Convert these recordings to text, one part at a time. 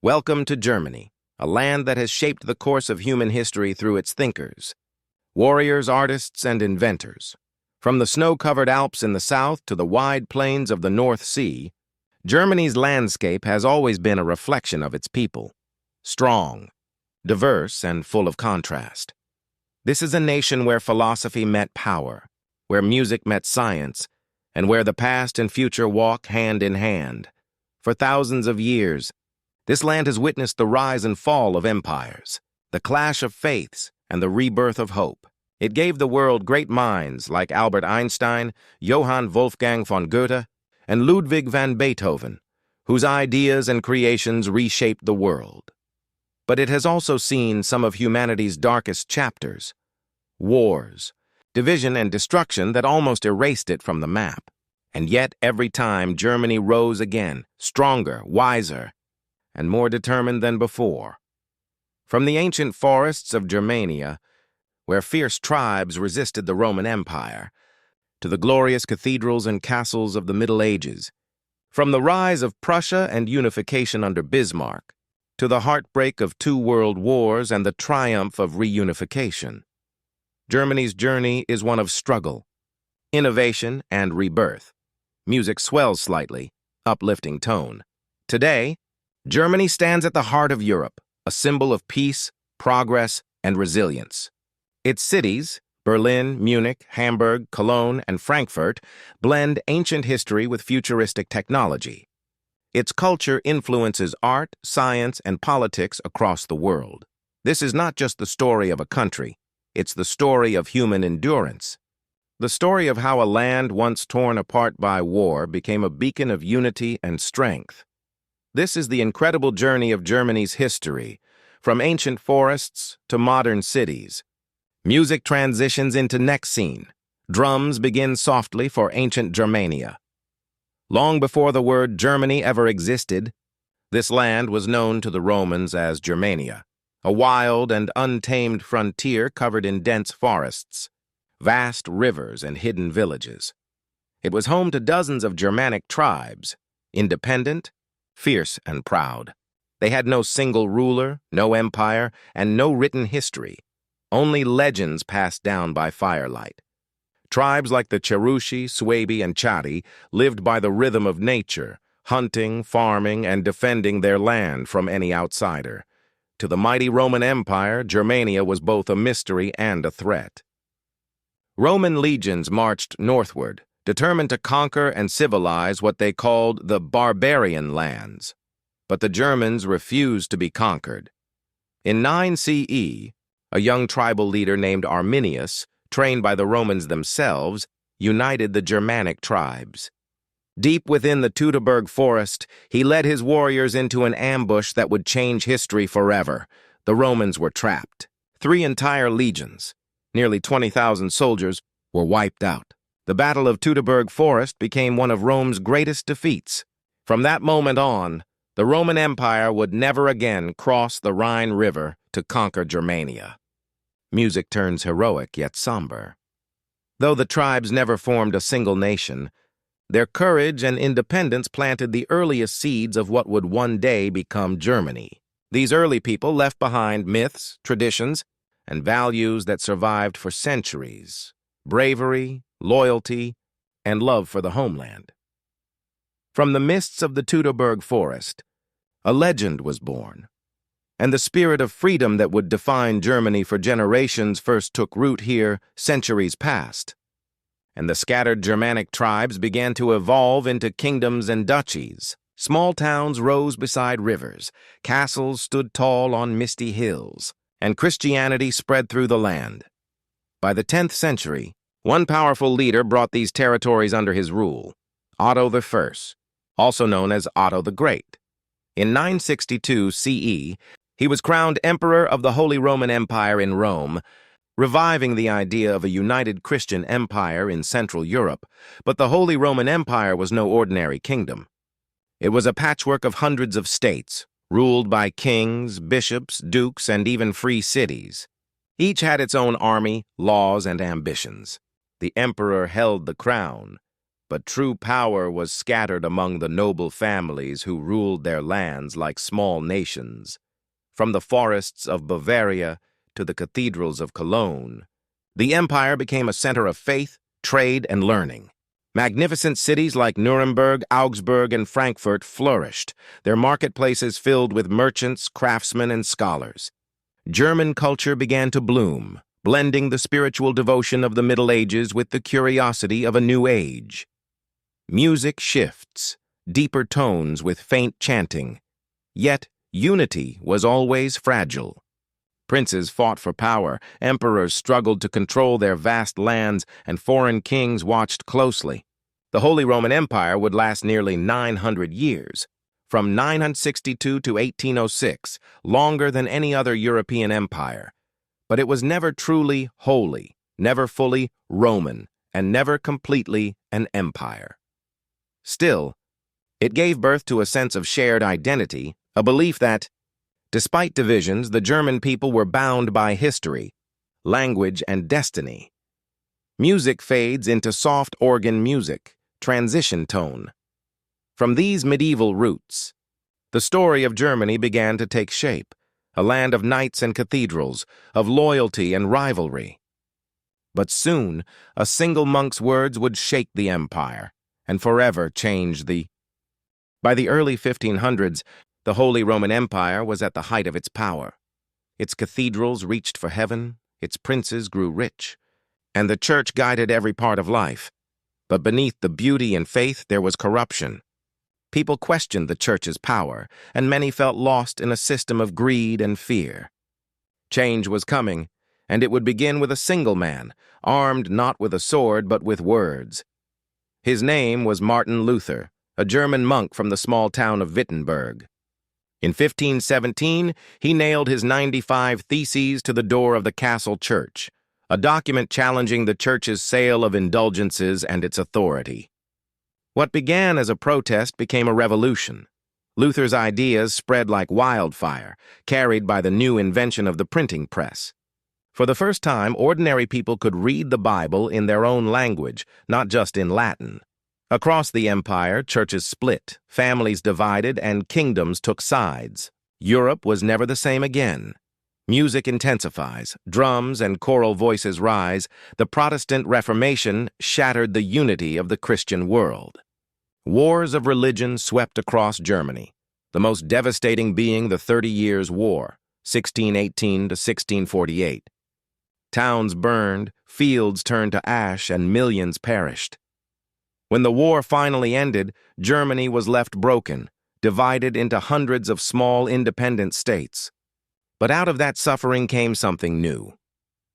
Welcome to Germany, a land that has shaped the course of human history through its thinkers, warriors, artists, and inventors. From the snow-covered Alps in the south to the wide plains of the North Sea, Germany's landscape has always been a reflection of its people. Strong, diverse, and full of contrast. This is a nation where philosophy met power, where music met science, and where the past and future walk hand in hand. For thousands of years, this land has witnessed the rise and fall of empires, the clash of faiths, and the rebirth of hope. It gave the world great minds like Albert Einstein, Johann Wolfgang von Goethe, and Ludwig van Beethoven, whose ideas and creations reshaped the world. But it has also seen some of humanity's darkest chapters: wars, division, and destruction that almost erased it from the map. And yet, every time, Germany rose again, stronger, wiser, and more determined than before. From the ancient forests of Germania, where fierce tribes resisted the Roman Empire, to the glorious cathedrals and castles of the Middle Ages, from the rise of Prussia and unification under Bismarck, to the heartbreak of 2 world wars and the triumph of reunification, Germany's journey is one of struggle, innovation, and rebirth. Music swells slightly, uplifting tone. Today, Germany stands at the heart of Europe, a symbol of peace, progress, and resilience. Its cities, Berlin, Munich, Hamburg, Cologne, and Frankfurt, blend ancient history with futuristic technology. Its culture influences art, science, and politics across the world. This is not just the story of a country, it's the story of human endurance. The story of how a land once torn apart by war became a beacon of unity and strength. This is the incredible journey of Germany's history, from ancient forests to modern cities. Music transitions into next scene. Drums begin softly for ancient Germania. Long before the word Germany ever existed, this land was known to the Romans as Germania, a wild and untamed frontier covered in dense forests, vast rivers, and hidden villages. It was home to dozens of Germanic tribes, independent, fierce, and proud. They had no single ruler, no empire, and no written history, only legends passed down by firelight. Tribes like the Cherushi, Swabi, and Chatti lived by the rhythm of nature, hunting, farming, and defending their land from any outsider. To the mighty Roman Empire, Germania was both a mystery and a threat. Roman legions marched northward, determined to conquer and civilize what they called the barbarian lands. But the Germans refused to be conquered. In 9 CE, a young tribal leader named Arminius, trained by the Romans themselves, united the Germanic tribes. Deep within the Teutoburg forest, he led his warriors into an ambush that would change history forever. The Romans were trapped. 3 entire legions, nearly 20,000 soldiers, were wiped out. The Battle of Teutoburg Forest became one of Rome's greatest defeats. From that moment on, the Roman Empire would never again cross the Rhine River to conquer Germania. Music turns heroic yet somber. Though the tribes never formed a single nation, their courage and independence planted the earliest seeds of what would one day become Germany. These early people left behind myths, traditions, and values that survived for centuries: bravery, loyalty, and love for the homeland. From the mists of the Teutoburg Forest, a legend was born, and the spirit of freedom that would define Germany for generations first took root here centuries past. And the scattered Germanic tribes began to evolve into kingdoms and duchies. Small towns rose beside rivers, castles stood tall on misty hills, and Christianity spread through the land. By the 10th century, one powerful leader brought these territories under his rule: Otto I, also known as Otto the Great. In 962 CE, he was crowned Emperor of the Holy Roman Empire in Rome, reviving the idea of a united Christian empire in Central Europe. But the Holy Roman Empire was no ordinary kingdom. It was a patchwork of hundreds of states, ruled by kings, bishops, dukes, and even free cities. Each had its own army, laws, and ambitions. The emperor held the crown, But true power was scattered among the noble families who ruled their lands like small nations. From the forests of Bavaria to the cathedrals of Cologne, the empire became a center of faith, trade, and learning. Magnificent cities like Nuremberg, Augsburg, and Frankfurt flourished, their marketplaces filled with merchants, craftsmen, and scholars. German culture began to bloom, blending the spiritual devotion of the Middle Ages with the curiosity of a new age. Music shifts, deeper tones with faint chanting. Yet, unity was always fragile. Princes fought for power, emperors struggled to control their vast lands, and foreign kings watched closely. The Holy Roman Empire would last nearly 900 years, from 962 to 1806, longer than any other European empire. But it was never truly holy, never fully Roman, and never completely an empire. Still, it gave birth to a sense of shared identity, a belief that, despite divisions, the German people were bound by history, language, and destiny. Music fades into soft organ music, transition tone. From these medieval roots, the story of Germany began to take shape, a land of knights and cathedrals, of loyalty and rivalry. But soon, a single monk's words would shake the empire and forever change the... By the early 1500s, the Holy Roman Empire was at the height of its power. Its cathedrals reached for heaven, its princes grew rich, and the church guided every part of life. But beneath the beauty and faith, there was corruption. People questioned the church's power, and many felt lost in a system of greed and fear. Change was coming, and it would begin with a single man, armed not with a sword but with words. His name was Martin Luther, a German monk from the small town of Wittenberg. In 1517, he nailed his 95 Theses to the door of the castle church, a document challenging the church's sale of indulgences and its authority. What began as a protest became a revolution. Luther's ideas spread like wildfire, carried by the new invention of the printing press. For the first time, ordinary people could read the Bible in their own language, not just in Latin. Across the empire, churches split, families divided, and kingdoms took sides. Europe was never the same again. Music intensifies, drums and choral voices rise. The Protestant Reformation shattered the unity of the Christian world. Wars of religion swept across Germany, the most devastating being the 30 Years' War, 1618 to 1648. Towns burned, fields turned to ash, and millions perished. When the war finally ended, Germany was left broken, divided into hundreds of small independent states. But out of that suffering came something new: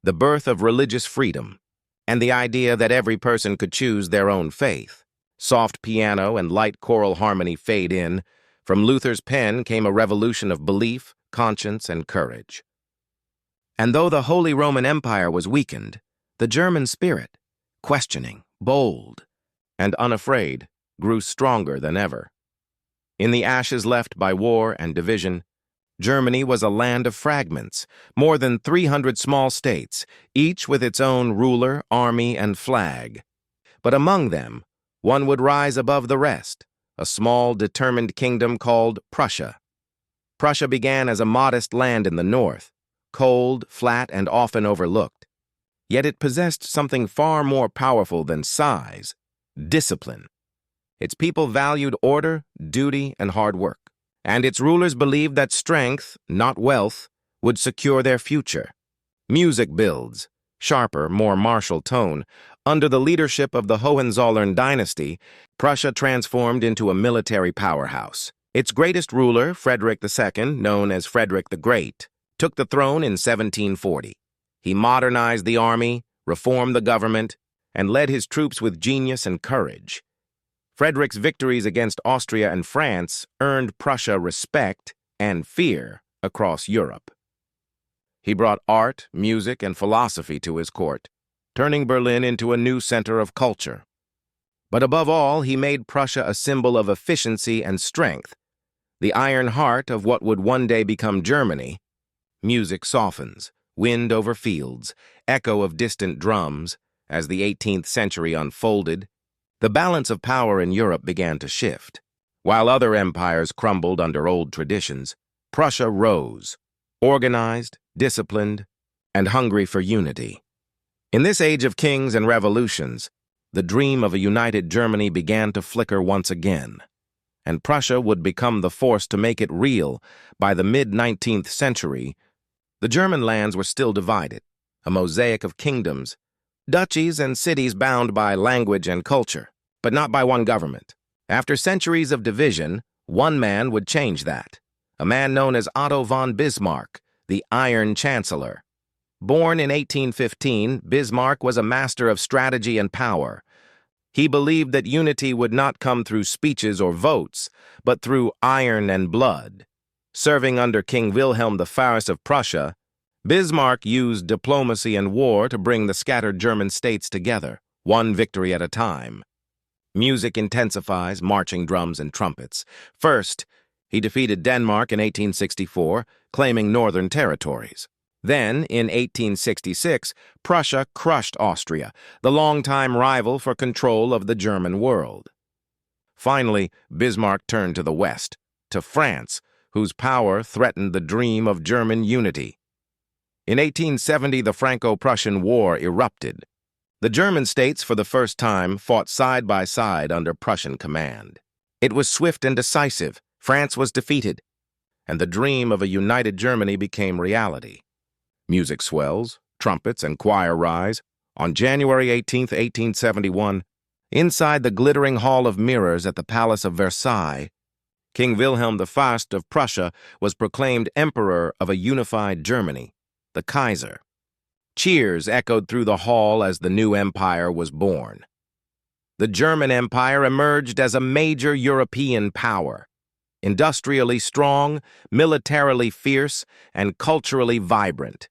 the birth of religious freedom, and the idea that every person could choose their own faith. Soft piano and light choral harmony fade in. From Luther's pen came a revolution of belief, conscience, and courage. And though the Holy Roman Empire was weakened, the German spirit, questioning, bold, and unafraid, grew stronger than ever. In the ashes left by war and division, Germany was a land of fragments, more than 300 small states, each with its own ruler, army, and flag. But among them, one would rise above the rest, a small, determined kingdom called Prussia. Prussia began as a modest land in the north, cold, flat, and often overlooked. Yet it possessed something far more powerful than size: discipline. Its people valued order, duty, and hard work, and its rulers believed that strength, not wealth, would secure their future. Music builds, sharper, more martial tone. Under the leadership of the Hohenzollern dynasty, Prussia transformed into a military powerhouse. Its greatest ruler, Frederick II, known as Frederick the Great, took the throne in 1740. He modernized the army, reformed the government, and led his troops with genius and courage. Frederick's victories against Austria and France earned Prussia respect and fear across Europe. He brought art, music, and philosophy to his court, turning Berlin into a new center of culture. But above all, he made Prussia a symbol of efficiency and strength, the iron heart of what would one day become Germany. Music softens, wind over fields, echo of distant drums. As the 18th century unfolded, The balance of power in Europe began to shift. While other empires crumbled under old traditions, Prussia rose, organized, disciplined, and hungry for unity. In this age of kings and revolutions, the dream of a united Germany began to flicker once again, and Prussia would become the force to make it real. By the mid-19th century, the German lands were still divided, a mosaic of kingdoms, duchies and cities bound by language and culture, but not by one government. After centuries of division, one man would change that, a man known as Otto von Bismarck, the Iron Chancellor. Born in 1815, Bismarck was a master of strategy and power. He believed that unity would not come through speeches or votes, but through iron and blood. Serving under King Wilhelm I of Prussia, Bismarck used diplomacy and war to bring the scattered German states together, one victory at a time. Music intensifies, marching drums and trumpets. First, he defeated Denmark in 1864, claiming northern territories. Then, in 1866, Prussia crushed Austria, the longtime rival for control of the German world. Finally, Bismarck turned to the west, to France, whose power threatened the dream of German unity. In 1870, the Franco-Prussian War erupted. The German states, for the first time, fought side by side under Prussian command. It was swift and decisive. France was defeated, and the dream of a united Germany became reality. Music swells, trumpets and choir rise. On January 18, 1871, inside the glittering Hall of Mirrors at the Palace of Versailles, King Wilhelm I of Prussia was proclaimed Emperor of a unified Germany, the Kaiser. Cheers echoed through the hall as the new empire was born. The German Empire emerged as a major European power, industrially strong, militarily fierce, and culturally vibrant.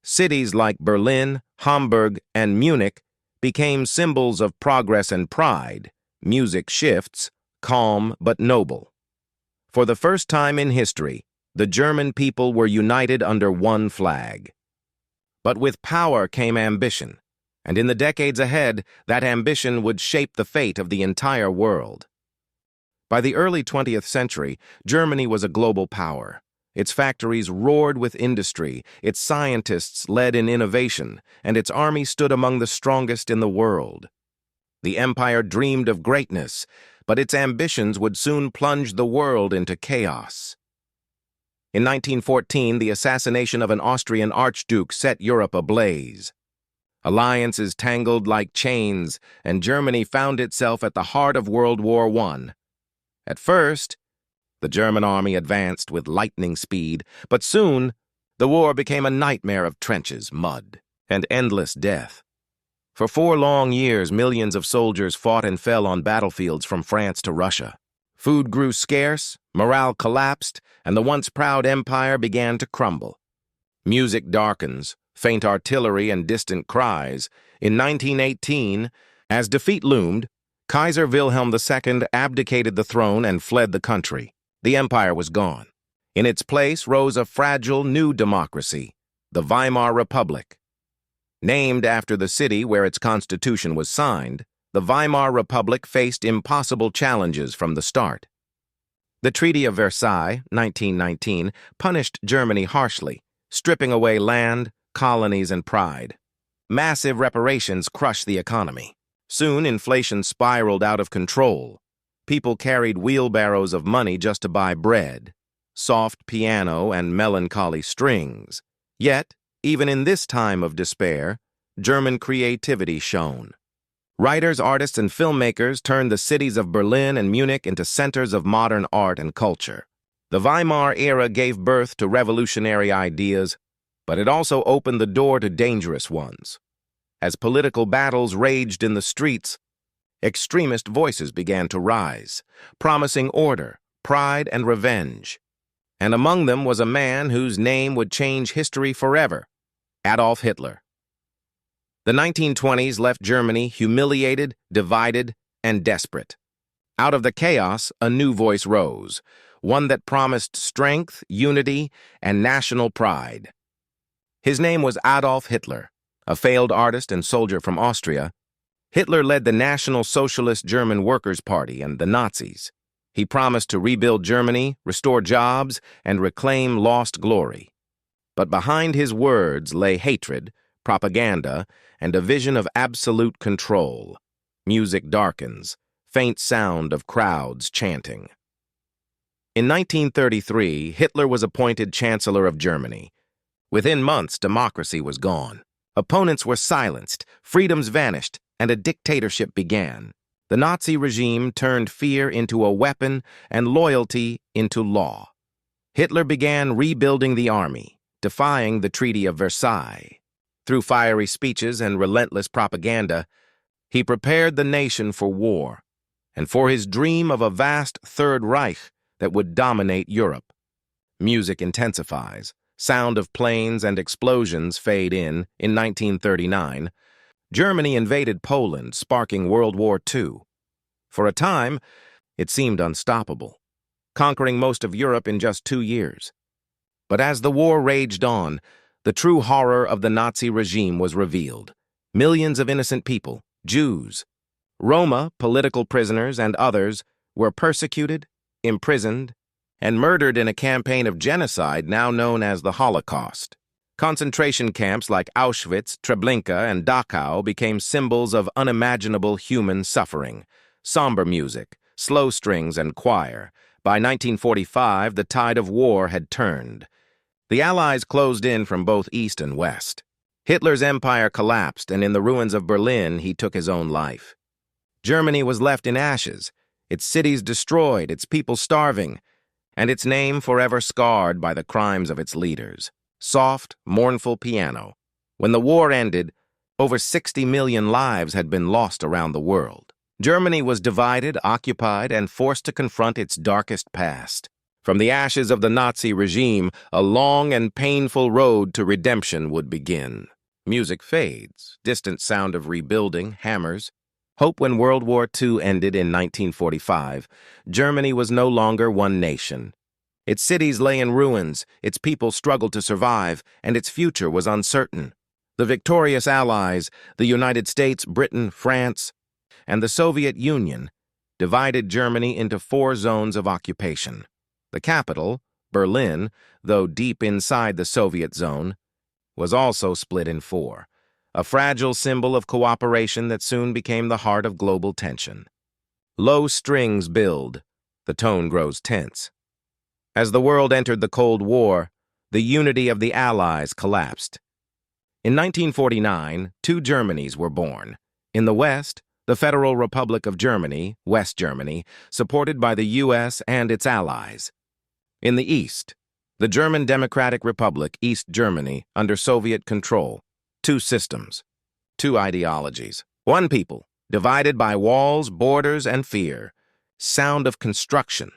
Cities like Berlin, Hamburg, and Munich became symbols of progress and pride, music shifts, calm but noble. For the first time in history, the German people were united under one flag. But with power came ambition, and in the decades ahead, that ambition would shape the fate of the entire world. By the early 20th century, Germany was a global power. Its factories roared with industry, its scientists led in innovation, and its army stood among the strongest in the world. The empire dreamed of greatness, but its ambitions would soon plunge the world into chaos. In 1914, the assassination of an Austrian archduke set Europe ablaze. Alliances tangled like chains, and Germany found itself at the heart of World War I. At first, the German army advanced with lightning speed, but soon the war became a nightmare of trenches, mud, and endless death. For 4 long years, millions of soldiers fought and fell on battlefields from France to Russia. Food grew scarce, morale collapsed, and the once proud empire began to crumble. Music darkens, faint artillery and distant cries. In 1918, as defeat loomed, Kaiser Wilhelm II abdicated the throne and fled the country. The empire was gone. In its place rose a fragile new democracy, the Weimar Republic. Named after the city where its constitution was signed, the Weimar Republic faced impossible challenges from the start. The Treaty of Versailles, 1919, punished Germany harshly, stripping away land, colonies, and pride. Massive reparations crushed the economy. Soon, inflation spiraled out of control. People carried wheelbarrows of money just to buy bread, soft piano, and melancholy strings. Yet, even in this time of despair, German creativity shone. Writers, artists, and filmmakers turned the cities of Berlin and Munich into centers of modern art and culture. The Weimar era gave birth to revolutionary ideas, but it also opened the door to dangerous ones. As political battles raged in the streets, extremist voices began to rise, promising order, pride, and revenge. And among them was a man whose name would change history forever, Adolf Hitler. The 1920s left Germany humiliated, divided, and desperate. Out of the chaos, a new voice rose, one that promised strength, unity, and national pride. His name was Adolf Hitler, a failed artist and soldier from Austria, Hitler led the National Socialist German Workers' Party and the Nazis. He promised to rebuild Germany, restore jobs, and reclaim lost glory. But behind his words lay hatred, propaganda, and a vision of absolute control. Music darkens, faint sound of crowds chanting. In 1933, Hitler was appointed Chancellor of Germany. Within months, democracy was gone. Opponents were silenced, freedoms vanished, and a dictatorship began. The Nazi regime turned fear into a weapon and loyalty into law. Hitler began rebuilding the army, defying the Treaty of Versailles. Through fiery speeches and relentless propaganda, he prepared the nation for war and for his dream of a vast Third Reich that would dominate Europe. Music intensifies. Sound of planes and explosions fade in 1939. Germany invaded Poland, sparking World War II. For a time, it seemed unstoppable, conquering most of Europe in just 2 years. But as the war raged on, the true horror of the Nazi regime was revealed. Millions of innocent people, Jews, Roma, political prisoners, and others were persecuted, imprisoned, and murdered in a campaign of genocide now known as the Holocaust. Concentration camps like Auschwitz, Treblinka, and Dachau became symbols of unimaginable human suffering. Somber music, slow strings, and choir. By 1945, the tide of war had turned. The Allies closed in from both east and west. Hitler's empire collapsed, and in the ruins of Berlin, he took his own life. Germany was left in ashes, its cities destroyed, its people starving, and its name forever scarred by the crimes of its leaders. Soft, mournful piano. When the war ended, over 60 million lives had been lost around the world. Germany was divided, occupied, and forced to confront its darkest past. From the ashes of the Nazi regime, a long and painful road to redemption would begin. Music fades, distant sound of rebuilding hammers. Hope when World War II ended in 1945, Germany was no longer one nation. Its cities lay in ruins, its people struggled to survive, and its future was uncertain. The victorious Allies, the United States, Britain, France, and the Soviet Union, divided Germany into 4 zones of occupation. The capital, Berlin, though deep inside the Soviet zone, was also split in 4. A fragile symbol of cooperation that soon became the heart of global tension. Low strings build, the tone grows tense. As the world entered the Cold War, the unity of the Allies collapsed. In 1949, 2 Germanys were born. In the West, the Federal Republic of Germany, West Germany, supported by the U.S. and its allies. In the East, the German Democratic Republic, East Germany, under Soviet control. 2 systems, 2 ideologies, 1 people, divided by walls, borders, and fear. Sound of construction,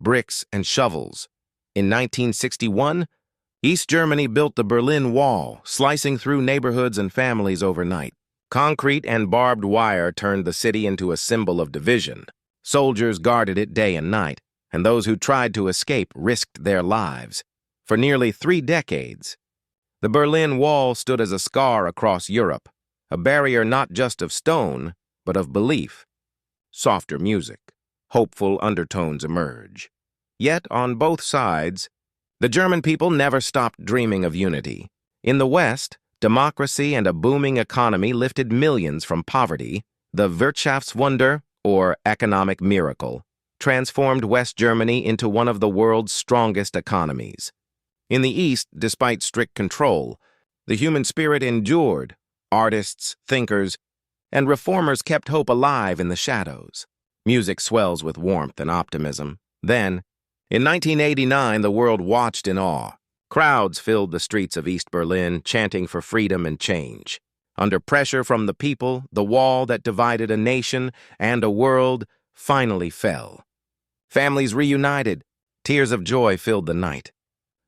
bricks and shovels. In 1961, East Germany built the Berlin Wall, slicing through neighborhoods and families overnight. Concrete and barbed wire turned the city into a symbol of division. Soldiers guarded it day and night, and those who tried to escape risked their lives. For nearly 3 decades, the Berlin Wall stood as a scar across Europe, a barrier not just of stone, but of belief. Softer music, hopeful undertones emerge. Yet, on both sides, the German people never stopped dreaming of unity. In the West, democracy and a booming economy lifted millions from poverty. The Wirtschaftswunder, or economic miracle, transformed West Germany into one of the world's strongest economies. In the East, despite strict control, the human spirit endured. Artists, thinkers, and reformers kept hope alive in the shadows. Music swells with warmth and optimism. Then, in 1989, the world watched in awe. Crowds filled the streets of East Berlin, chanting for freedom and change. Under pressure from the people, the wall that divided a nation and a world finally fell. Families reunited. Tears of joy filled the night.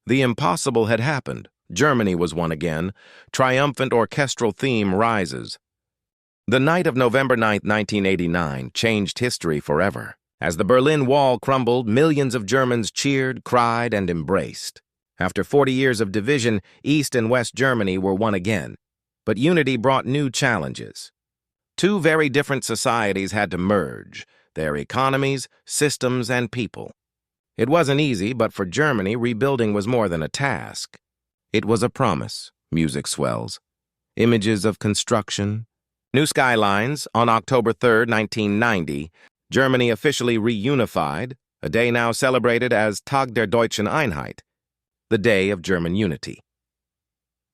The impossible had happened. Germany was one again. Triumphant orchestral theme rises. The night of November 9, 1989, changed history forever. As the Berlin Wall crumbled, millions of Germans cheered, cried, and embraced. After 40 years of division, East and West Germany were one again. But unity brought new challenges. Two very different societies had to merge, their economies, systems, and people. It wasn't easy, but for Germany, rebuilding was more than a task. It was a promise, music swells. Images of construction. New skylines, on October 3, 1990, Germany officially reunified, a day now celebrated as Tag der Deutschen Einheit, the Day of German Unity.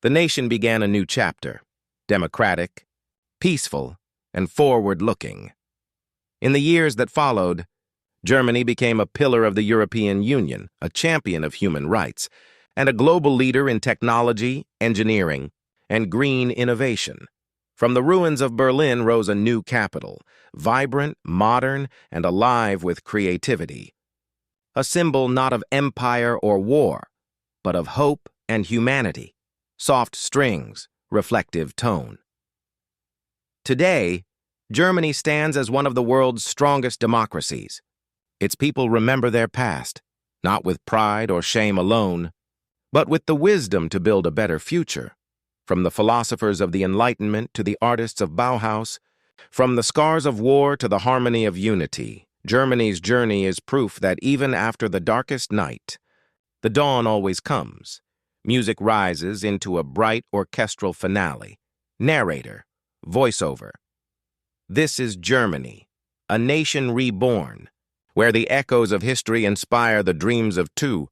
The nation began a new chapter, democratic, peaceful, and forward-looking. In the years that followed, Germany became a pillar of the European Union, a champion of human rights, and a global leader in technology, engineering, and green innovation. From the ruins of Berlin rose a new capital, vibrant, modern, and alive with creativity. A symbol not of empire or war, but of hope and humanity, soft strings, reflective tone. Today, Germany stands as one of the world's strongest democracies. Its people remember their past, not with pride or shame alone, but with the wisdom to build a better future. From the philosophers of the Enlightenment to the artists of Bauhaus, from the scars of war to the harmony of unity, Germany's journey is proof that even after the darkest night, the dawn always comes. Music rises into a bright orchestral finale. Narrator, voiceover. This is Germany, a nation reborn, where the echoes of history inspire the dreams of two